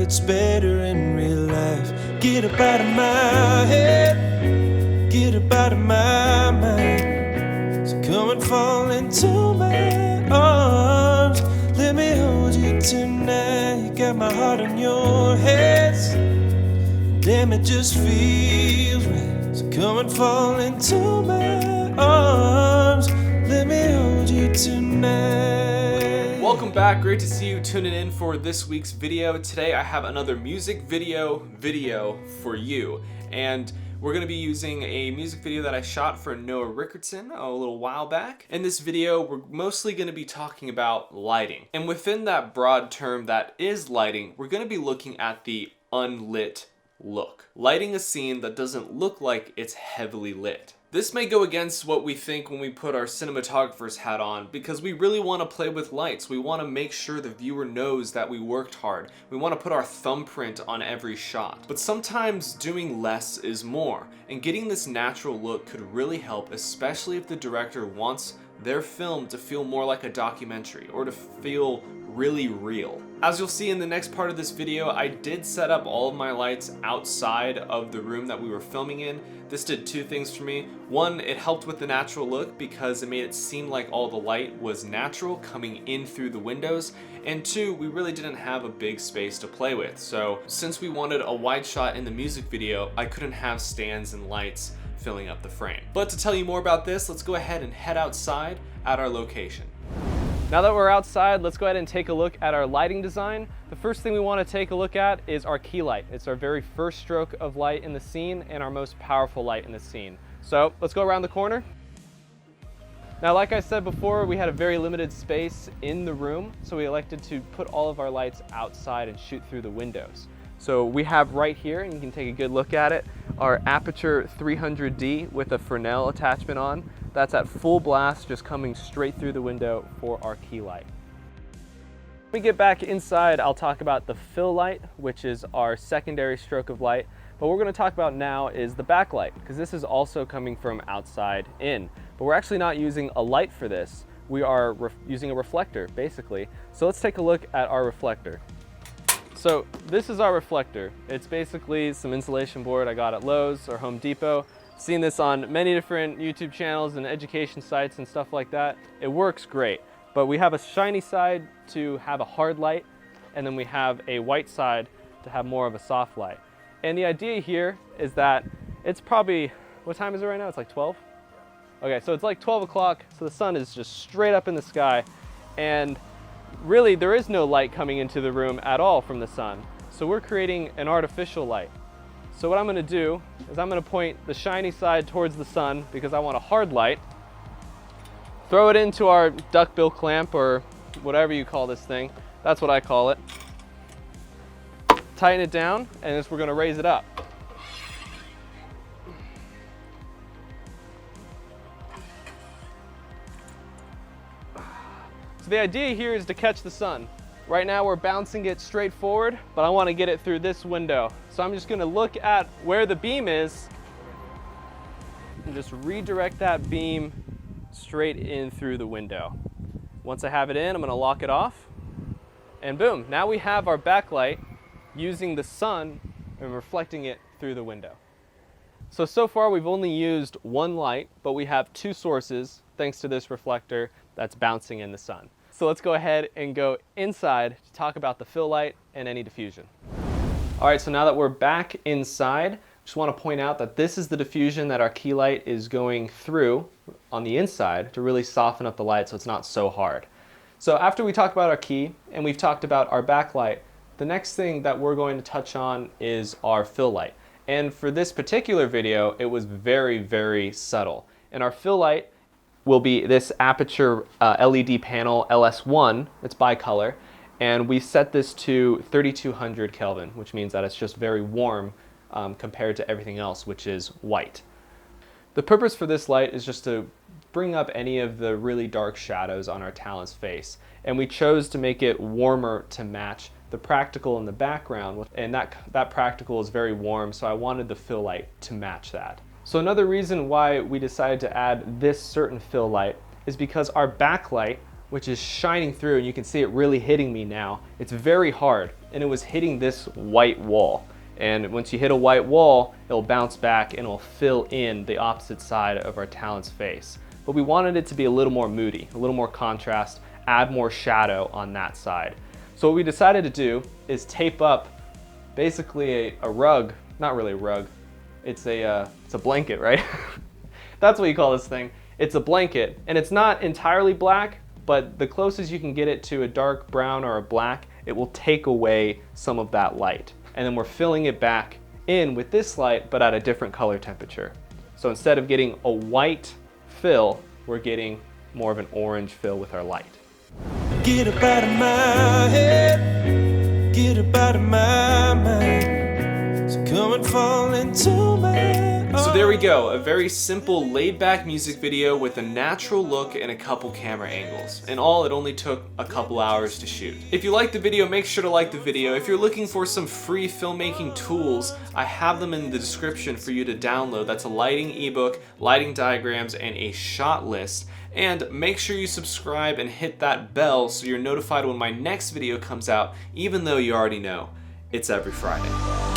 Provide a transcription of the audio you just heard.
it's better in real life. Get up out of my head, get up out of my mind. So come and fall into my arms, let me hold you tonight. You got my heart on your hands, damn it just feels right. So come and fall into my arms, let me hold you tonight. Welcome back, great to see you tuning in for this week's video. Today I have another music video for you, and we're going to be using a music video that I shot for Noah Rickardson a little while back. In this video, we're mostly going to be talking about lighting. And within that broad term that is lighting, we're going to be looking at the unlit look. Lighting a scene that doesn't look like it's heavily lit. This may go against what we think when we put our cinematographer's hat on, because we really want to play with lights. We want to make sure the viewer knows that we worked hard. We want to put our thumbprint on every shot. But sometimes doing less is more, and getting this natural look could really help, especially if the director wants their film to feel more like a documentary or to feel really real. As you'll see in the next part of this video, I did set up all of my lights outside of the room that we were filming in. This did two things for me. One, it helped with the natural look because it made it seem like all the light was natural coming in through the windows. And two, we really didn't have a big space to play with. So since we wanted a wide shot in the music video, I couldn't have stands and lights filling up the frame. But to tell you more about this, let's go ahead and head outside at our location. Now that we're outside, let's go ahead and take a look at our lighting design. The first thing we want to take a look at is our key light. It's our very first stroke of light in the scene and our most powerful light in the scene. So let's go around the corner. Now, like I said before, we had a very limited space in the room, so we elected to put all of our lights outside and shoot through the windows. So we have right here, and you can take a good look at it, our Aperture 300D with a Fresnel attachment on. That's at full blast, just coming straight through the window for our key light. When we get back inside, I'll talk about the fill light, which is our secondary stroke of light. But what we're going to talk about now is the backlight, because this is also coming from outside in. But we're actually not using a light for this. We are using a reflector, basically. So let's take a look at our reflector. So this is our reflector. It's basically some insulation board I got at Lowe's or Home Depot. Seen this on many different YouTube channels and education sites and stuff like that. It works great, but we have a shiny side to have a hard light, and then we have a white side to have more of a soft light. And the idea here is that it's probably, what time is it right now? It's like 12? Okay, so it's like 12 o'clock, so the sun is just straight up in the sky, and really there is no light coming into the room at all from the sun. So we're creating an artificial light. So what I'm going to do is I'm going to point the shiny side towards the sun because I want a hard light. Throw it into our duckbill clamp or whatever you call this thing. That's what I call it. Tighten it down, and we're going to raise it up. So the idea here is to catch the sun. Right now we're bouncing it straight forward, but I want to get it through this window. So I'm just going to look at where the beam is and just redirect that beam straight in through the window. Once I have it in, I'm going to lock it off, and boom, now we have our backlight using the sun and reflecting it through the window. So far we've only used one light, but we have two sources thanks to this reflector that's bouncing in the sun. So let's go ahead and go inside to talk about the fill light and any diffusion. All right, so now that we're back inside, just want to point out that this is the diffusion that our key light is going through on the inside to really soften up the light so it's not so hard. So after we talk about our key and we've talked about our backlight, the next thing that we're going to touch on is our fill light. And for this particular video, it was very, very subtle. And our fill light will be this Aperture LED panel LS1, it's bicolor, and we set this to 3200 Kelvin, which means that it's just very warm compared to everything else, which is white. The purpose for this light is just to bring up any of the really dark shadows on our talent's face, and we chose to make it warmer to match the practical in the background, and that practical is very warm, so I wanted the fill light to match that. So another reason why we decided to add this certain fill light is because our backlight, which is shining through, and you can see it really hitting me now, it's very hard. and it was hitting this white wall. And once you hit a white wall, it'll bounce back and it'll fill in the opposite side of our talent's face. But we wanted it to be a little more moody, a little more contrast, add more shadow on that side. So what we decided to do is tape up basically a rug, not really a rug, it's a blanket, right? That's what you call this thing. It's a blanket, and it's not entirely black, but the closest you can get it to a dark brown or a black, it will take away some of that light. And then we're filling it back in with this light, but at a different color temperature. So instead of getting a white fill, we're getting more of an orange fill with our light. Get up out of my head, get up out of my mind. So come and fall into my arms. So there we go, a very simple laid-back music video with a natural look and a couple camera angles. In all, it only took a couple hours to shoot. If you liked the video, make sure to like the video. If you're looking for some free filmmaking tools, I have them in the description for you to download. That's a lighting ebook, lighting diagrams, and a shot list. And make sure you subscribe and hit that bell so you're notified when my next video comes out, even though you already know it's every Friday.